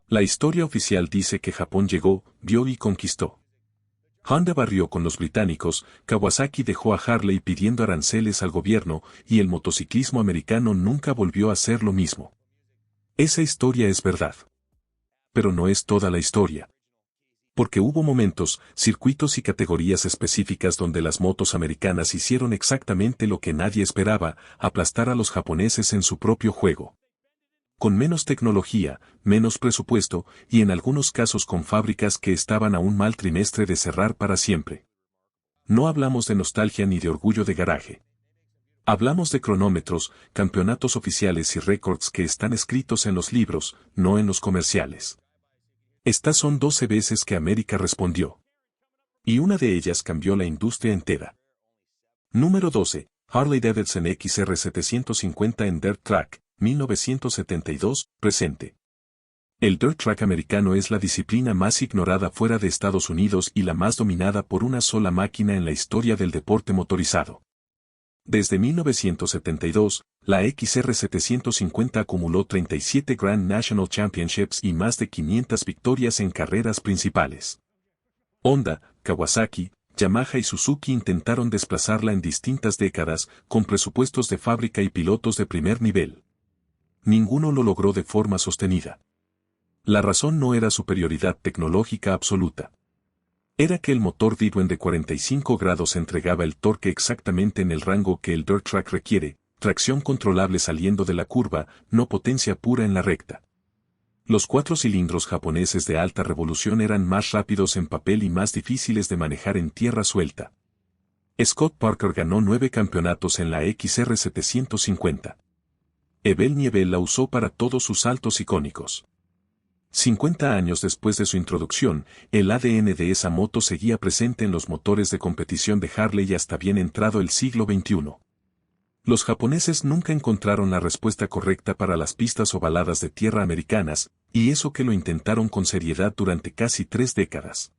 La historia oficial dice que Japón llegó, vio y conquistó. Honda barrió con los británicos, Kawasaki dejó a Harley pidiendo aranceles al gobierno, y el motociclismo americano nunca volvió a ser lo mismo. Esa historia es verdad. Pero no es toda la historia. Porque hubo momentos, circuitos y categorías específicas donde las motos americanas hicieron exactamente lo que nadie esperaba, aplastar a los japoneses en su propio juego. Con menos tecnología, menos presupuesto, y en algunos casos con fábricas que estaban a un mal trimestre de cerrar para siempre. No hablamos de nostalgia ni de orgullo de garaje. Hablamos de cronómetros, campeonatos oficiales y récords que están escritos en los libros, no en los comerciales. Estas son 12 veces que América respondió. Y una de ellas cambió la industria entera. Número 12. Harley-Davidson XR750 en Dirt Track, 1972, presente. El Dirt Track americano es la disciplina más ignorada fuera de Estados Unidos y la más dominada por una sola máquina en la historia del deporte motorizado. Desde 1972, la XR750 acumuló 37 Grand National Championships y más de 500 victorias en carreras principales. Honda, Kawasaki, Yamaha y Suzuki intentaron desplazarla en distintas décadas, con presupuestos de fábrica y pilotos de primer nivel. Ninguno lo logró de forma sostenida. La razón no era superioridad tecnológica absoluta. Era que el motor Didwen de 45 grados entregaba el torque exactamente en el rango que el Dirt Track requiere, tracción controlable saliendo de la curva, no potencia pura en la recta. Los 4 cilindros japoneses de alta revolución eran más rápidos en papel y más difíciles de manejar en tierra suelta. Scott Parker ganó 9 campeonatos en la XR750. Ebel Niebel la usó para todos sus saltos icónicos. 50 años después de su introducción, el ADN de esa moto seguía presente en los motores de competición de Harley hasta bien entrado el siglo XXI. Los japoneses nunca encontraron la respuesta correcta para las pistas ovaladas de tierra americanas, y eso que lo intentaron con seriedad durante casi 3 décadas.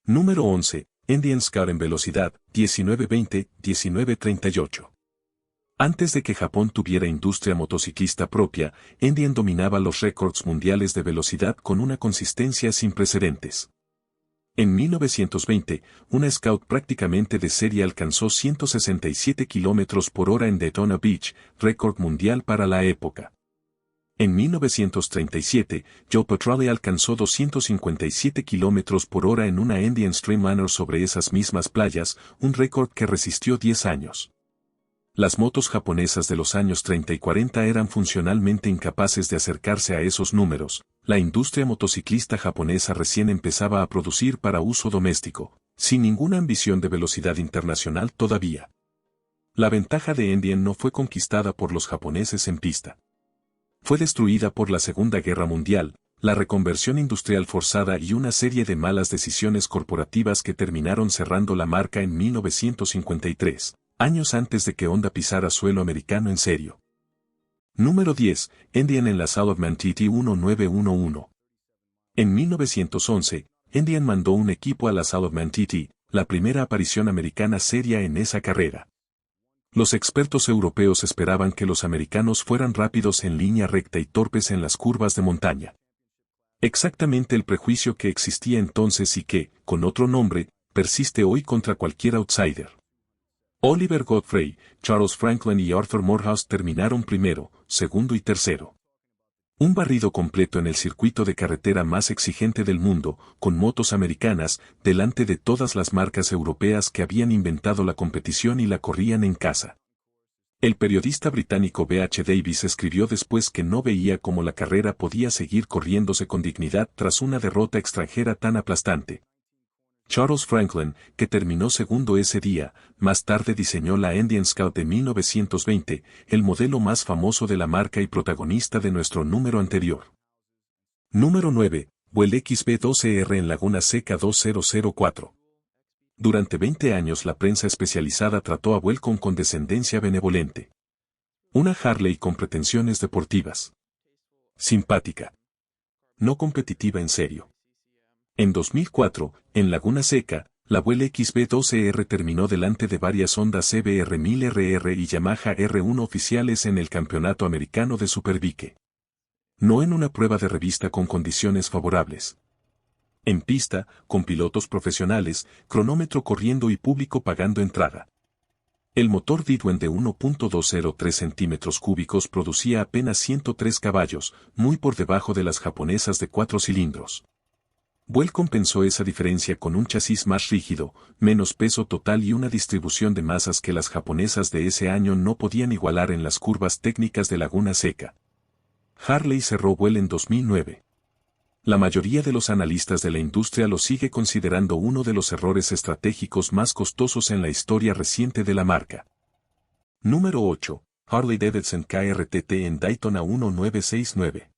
Número 11. Indian Scout en velocidad, 1920-1938. Antes de que Japón tuviera industria motociclista propia, Indian dominaba los récords mundiales de velocidad con una consistencia sin precedentes. En 1920, una Scout prácticamente de serie alcanzó 167 km por hora en Daytona Beach, récord mundial para la época. En 1937, Joe Petrale alcanzó 257 km por hora en una Indian Streamliner sobre esas mismas playas, un récord que resistió 10 años. Las motos japonesas de los años 30 y 40 eran funcionalmente incapaces de acercarse a esos números. La industria motociclista japonesa recién empezaba a producir para uso doméstico, sin ninguna ambición de velocidad internacional todavía. La ventaja de Indian no fue conquistada por los japoneses en pista. Fue destruida por la Segunda Guerra Mundial, la reconversión industrial forzada y una serie de malas decisiones corporativas que terminaron cerrando la marca en 1953. Años antes de que Honda pisara suelo americano en serio. Número 10. Indian en la Salomon TT 1911. En 1911, Indian mandó un equipo a la Salomon TT, la primera aparición americana seria en esa carrera. Los expertos europeos esperaban que los americanos fueran rápidos en línea recta y torpes en las curvas de montaña. Exactamente el prejuicio que existía entonces y que, con otro nombre, persiste hoy contra cualquier outsider. Oliver Godfrey, Charles Franklin y Arthur Morehouse terminaron primero, segundo y tercero. Un barrido completo en el circuito de carretera más exigente del mundo, con motos americanas, delante de todas las marcas europeas que habían inventado la competición y la corrían en casa. El periodista británico B.H. Davis escribió después que no veía cómo la carrera podía seguir corriéndose con dignidad tras una derrota extranjera tan aplastante. Charles Franklin, que terminó segundo ese día, más tarde diseñó la Indian Scout de 1920, el modelo más famoso de la marca y protagonista de nuestro número anterior. Número 9. Buell XB12R en Laguna Seca 2004. Durante 20 años la prensa especializada trató a Buell con condescendencia benevolente. Una Harley con pretensiones deportivas. Simpática. No competitiva en serio. En 2004, en Laguna Seca, la Buell XB12R terminó delante de varias Honda CBR 1000RR y Yamaha R1 oficiales en el Campeonato Americano de Superbike. No en una prueba de revista con condiciones favorables. En pista, con pilotos profesionales, cronómetro corriendo y público pagando entrada. El motor Didwen de 1.203 centímetros cúbicos producía apenas 103 caballos, muy por debajo de las japonesas de 4 cilindros. Buell compensó esa diferencia con un chasis más rígido, menos peso total y una distribución de masas que las japonesas de ese año no podían igualar en las curvas técnicas de Laguna Seca. Harley cerró Buell en 2009. La mayoría de los analistas de la industria lo sigue considerando uno de los errores estratégicos más costosos en la historia reciente de la marca. Número 8. Harley-Davidson KRTT en Daytona 1969.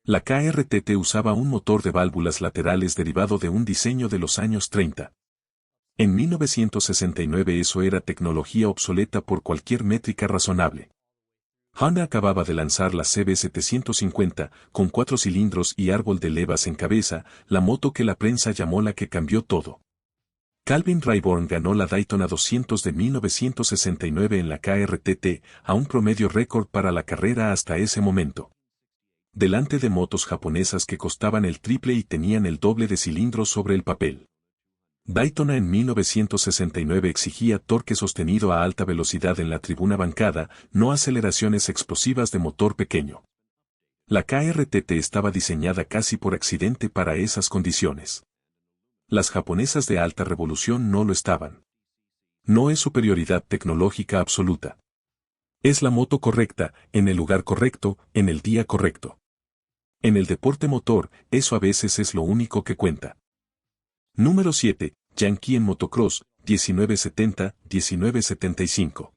La KRTT usaba un motor de válvulas laterales derivado de un diseño de los años 30. En 1969 eso era tecnología obsoleta por cualquier métrica razonable. Honda acababa de lanzar la CB750, con 4 cilindros y árbol de levas en cabeza, la moto que la prensa llamó la que cambió todo. Calvin Rayburn ganó la Daytona 200 de 1969 en la KRTT, a un promedio récord para la carrera hasta ese momento. Delante de motos japonesas que costaban el triple y tenían el doble de cilindros sobre el papel. Daytona en 1969 exigía torque sostenido a alta velocidad en la tribuna bancada, no aceleraciones explosivas de motor pequeño. La KRTT estaba diseñada casi por accidente para esas condiciones. Las japonesas de alta revolución no lo estaban. No es superioridad tecnológica absoluta. Es la moto correcta, en el lugar correcto, en el día correcto. En el deporte motor, eso a veces es lo único que cuenta. Número 7. Yankee en motocross, 1970-1975.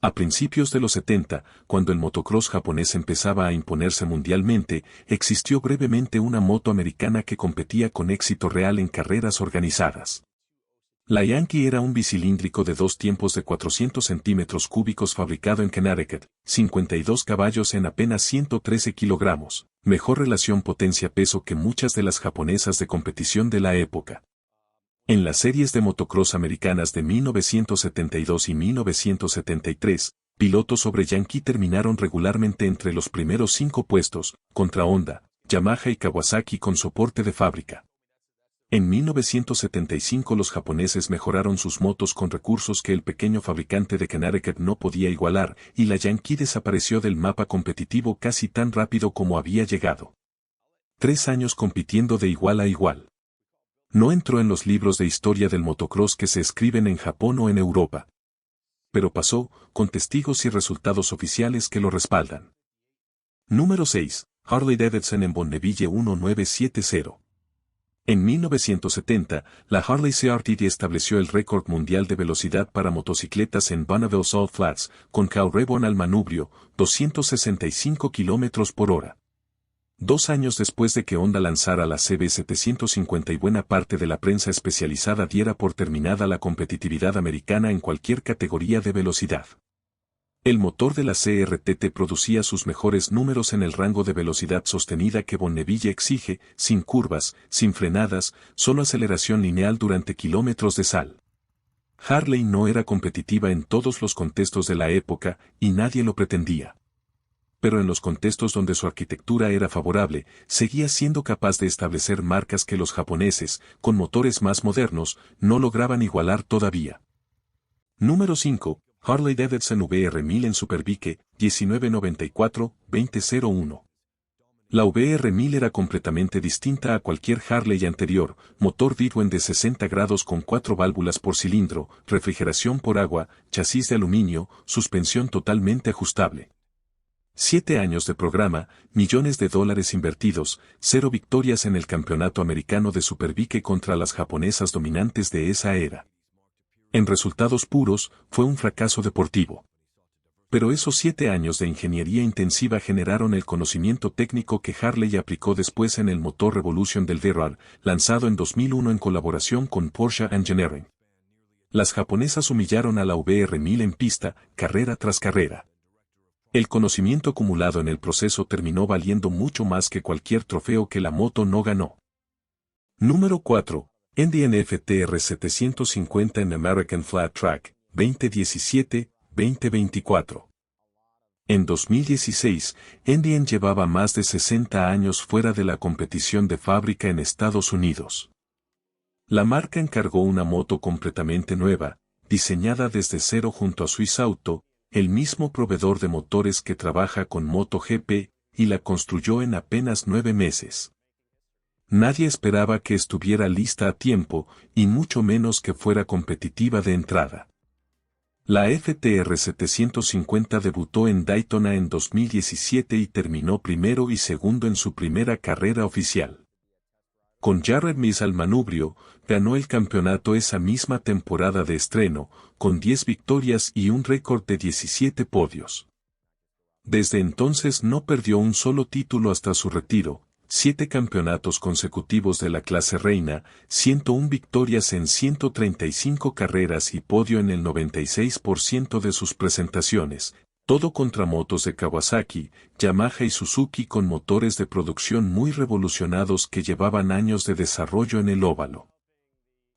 A principios de los 70, cuando el motocross japonés empezaba a imponerse mundialmente, existió brevemente una moto americana que competía con éxito real en carreras organizadas. La Yankee era un bicilíndrico de 2 tiempos de 400 centímetros cúbicos fabricado en Connecticut, 52 caballos en apenas 113 kilogramos, mejor relación potencia-peso que muchas de las japonesas de competición de la época. En las series de motocross americanas de 1972 y 1973, pilotos sobre Yankee terminaron regularmente entre los primeros 5 puestos, contra Honda, Yamaha y Kawasaki con soporte de fábrica. En 1975 los japoneses mejoraron sus motos con recursos que el pequeño fabricante de Connecticut no podía igualar, y la Yankee desapareció del mapa competitivo casi tan rápido como había llegado. 3 años compitiendo de igual a igual. No entró en los libros de historia del motocross que se escriben en Japón o en Europa. Pero pasó, con testigos y resultados oficiales que lo respaldan. Número 6. Harley-Davidson en Bonneville 1970. En 1970, la Harley CRTT estableció el récord mundial de velocidad para motocicletas en Bonneville Salt Flats, con Cal Rayburn al manubrio, 265 km por hora. 2 años después de que Honda lanzara la CB750 y buena parte de la prensa especializada diera por terminada la competitividad americana en cualquier categoría de velocidad. El motor de la CRTT producía sus mejores números en el rango de velocidad sostenida que Bonneville exige, sin curvas, sin frenadas, solo aceleración lineal durante kilómetros de sal. Harley no era competitiva en todos los contextos de la época, y nadie lo pretendía. Pero en los contextos donde su arquitectura era favorable, seguía siendo capaz de establecer marcas que los japoneses, con motores más modernos, no lograban igualar todavía. Número 5. Harley-Davidson VR1000 en Superbike, 1994-2001. La VR1000 era completamente distinta a cualquier Harley anterior, motor Didwen de 60 grados con 4 válvulas por cilindro, refrigeración por agua, chasis de aluminio, suspensión totalmente ajustable. 7 años de programa, millones de dólares invertidos, 0 victorias en el campeonato americano de Superbike contra las japonesas dominantes de esa era. En resultados puros, fue un fracaso deportivo. Pero esos 7 años de ingeniería intensiva generaron el conocimiento técnico que Harley aplicó después en el motor Revolution del Derrar, lanzado en 2001 en colaboración con Porsche Engineering. Las japonesas humillaron a la VR1000 en pista, carrera tras carrera. El conocimiento acumulado en el proceso terminó valiendo mucho más que cualquier trofeo que la moto no ganó. Número 4. NDNF-TR 750 en American Flat Track, 2017-2024. En 2016, Indian llevaba más de 60 años fuera de la competición de fábrica en Estados Unidos. La marca encargó una moto completamente nueva, diseñada desde cero junto a Swiss Auto, el mismo proveedor de motores que trabaja con MotoGP, y la construyó en apenas 9 meses. Nadie esperaba que estuviera lista a tiempo, y mucho menos que fuera competitiva de entrada. La FTR 750 debutó en Daytona en 2017 y terminó primero y segundo en su primera carrera oficial. Con Jared Mees al manubrio, ganó el campeonato esa misma temporada de estreno, con 10 victorias y un récord de 17 podios. Desde entonces no perdió un solo título hasta su retiro, 7 campeonatos consecutivos de la clase reina, 101 victorias en 135 carreras y podio en el 96% de sus presentaciones, todo contra motos de Kawasaki, Yamaha y Suzuki con motores de producción muy revolucionados que llevaban años de desarrollo en el óvalo.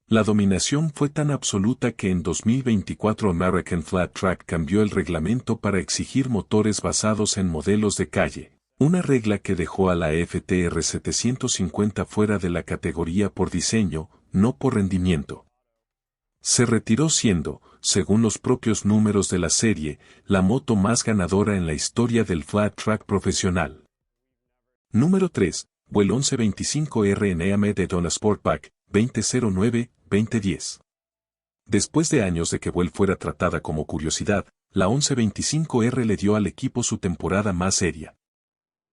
La dominación fue tan absoluta que en 2024 American Flat Track cambió el reglamento para exigir motores basados en modelos de calle, una regla que dejó a la FTR 750 fuera de la categoría por diseño, no por rendimiento. Se retiró siendo, según los propios números de la serie, la moto más ganadora en la historia del flat track profesional. Número 3, Vuel 1125R en EAME de Daytona Sportback, 2009-2010. Después de años de que Vuel fuera tratada como curiosidad, la 1125R le dio al equipo su temporada más seria.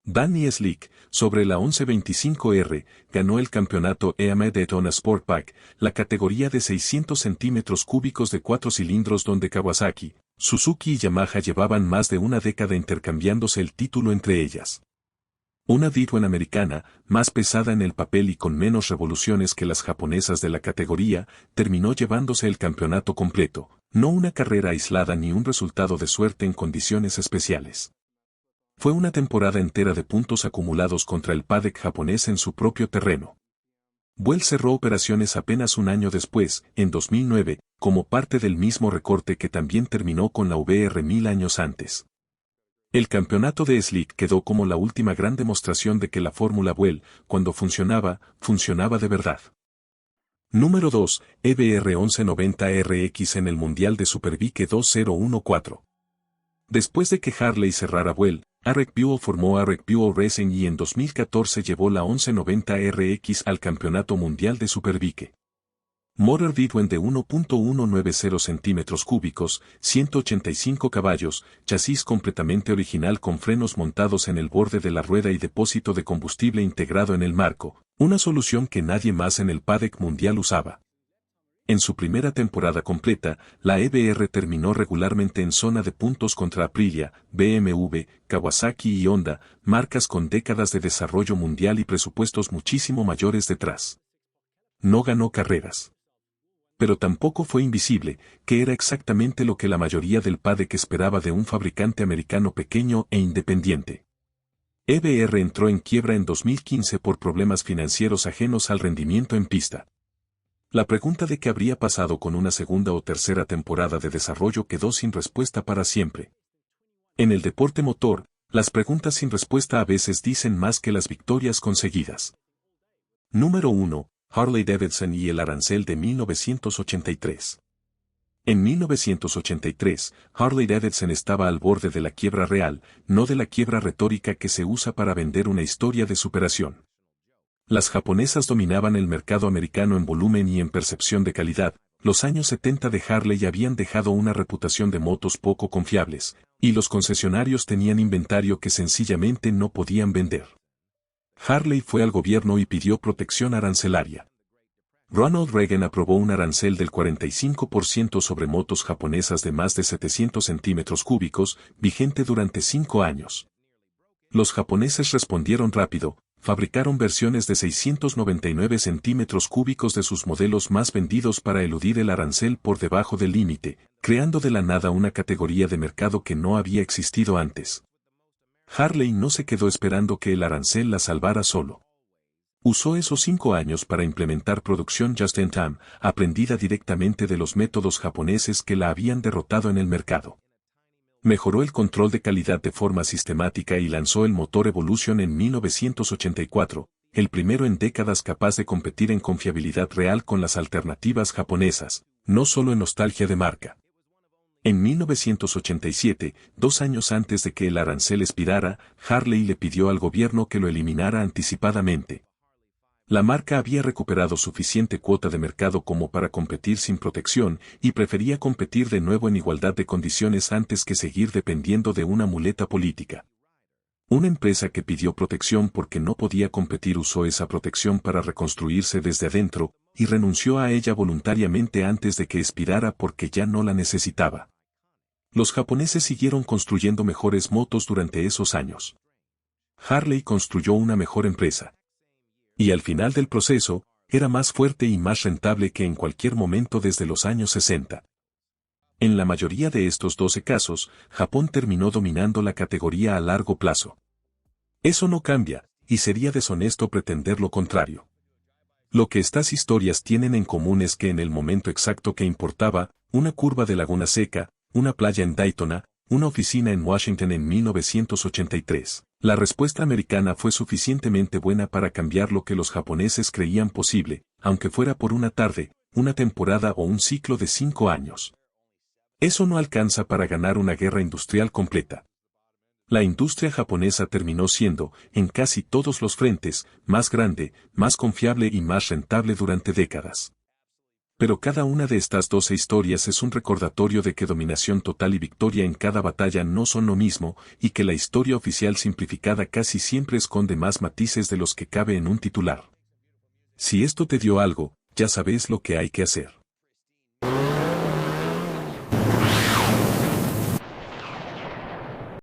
Danny Slick, sobre la 1125R, ganó el campeonato EAME de Daytona Sportback, la categoría de 600 centímetros cúbicos de 4 cilindros donde Kawasaki, Suzuki y Yamaha llevaban más de una década intercambiándose el título entre ellas. Una Daytona americana, más pesada en el papel y con menos revoluciones que las japonesas de la categoría, terminó llevándose el campeonato completo, no una carrera aislada ni un resultado de suerte en condiciones especiales. Fue una temporada entera de puntos acumulados contra el paddock japonés en su propio terreno. Vuel cerró operaciones apenas un año después, en 2009, como parte del mismo recorte que también terminó con la VR1000 años antes. El campeonato de Slick quedó como la última gran demostración de que la fórmula Vuel, cuando funcionaba, funcionaba de verdad. Número 2, EBR 1190RX en el Mundial de Superbike 2014. Después de que Harley cerrara Vuel, Arek Buell formó Arek Buell Racing y en 2014 llevó la 1190RX al Campeonato Mundial de Superbike. Motor Daytona de 1.190 centímetros cúbicos, 185 caballos, chasis completamente original con frenos montados en el borde de la rueda y depósito de combustible integrado en el marco, una solución que nadie más en el paddock mundial usaba. En su primera temporada completa, la EBR terminó regularmente en zona de puntos contra Aprilia, BMW, Kawasaki y Honda, marcas con décadas de desarrollo mundial y presupuestos muchísimo mayores detrás. No ganó carreras. Pero tampoco fue invisible, que era exactamente lo que la mayoría del paddock esperaba de un fabricante americano pequeño e independiente. EBR entró en quiebra en 2015 por problemas financieros ajenos al rendimiento en pista. La pregunta de qué habría pasado con una segunda o tercera temporada de desarrollo quedó sin respuesta para siempre. En el deporte motor, las preguntas sin respuesta a veces dicen más que las victorias conseguidas. Número 1, Harley-Davidson y el arancel de 1983. En 1983, Harley-Davidson estaba al borde de la quiebra real, no de la quiebra retórica que se usa para vender una historia de superación. Las japonesas dominaban el mercado americano en volumen y en percepción de calidad. Los años 70 de Harley habían dejado una reputación de motos poco confiables, y los concesionarios tenían inventario que sencillamente no podían vender. Harley fue al gobierno y pidió protección arancelaria. Ronald Reagan aprobó un arancel del 45% sobre motos japonesas de más de 700 centímetros cúbicos, vigente durante 5 años. Los japoneses respondieron rápido. Fabricaron versiones de 699 centímetros cúbicos de sus modelos más vendidos para eludir el arancel por debajo del límite, creando de la nada una categoría de mercado que no había existido antes. Harley no se quedó esperando que el arancel la salvara solo. Usó esos 5 años para implementar producción just-in-time, aprendida directamente de los métodos japoneses que la habían derrotado en el mercado. Mejoró el control de calidad de forma sistemática y lanzó el motor Evolution en 1984, el primero en décadas capaz de competir en confiabilidad real con las alternativas japonesas, no solo en nostalgia de marca. En 1987, 2 años antes de que el arancel expirara, Harley le pidió al gobierno que lo eliminara anticipadamente. La marca había recuperado suficiente cuota de mercado como para competir sin protección y prefería competir de nuevo en igualdad de condiciones antes que seguir dependiendo de una muleta política. Una empresa que pidió protección porque no podía competir usó esa protección para reconstruirse desde adentro y renunció a ella voluntariamente antes de que expirara porque ya no la necesitaba. Los japoneses siguieron construyendo mejores motos durante esos años. Harley construyó una mejor empresa. Y al final del proceso, era más fuerte y más rentable que en cualquier momento desde los años 60. En la mayoría de estos 12 casos, Japón terminó dominando la categoría a largo plazo. Eso no cambia, y sería deshonesto pretender lo contrario. Lo que estas historias tienen en común es que en el momento exacto que importaba, una curva de Laguna Seca, una playa en Daytona, una oficina en Washington en 1983. La respuesta americana fue suficientemente buena para cambiar lo que los japoneses creían posible, aunque fuera por una tarde, una temporada o un ciclo de 5 años. Eso no alcanza para ganar una guerra industrial completa. La industria japonesa terminó siendo, en casi todos los frentes, más grande, más confiable y más rentable durante décadas. Pero cada una de estas 12 historias es un recordatorio de que dominación total y victoria en cada batalla no son lo mismo, y que la historia oficial simplificada casi siempre esconde más matices de los que cabe en un titular. Si esto te dio algo, ya sabes lo que hay que hacer.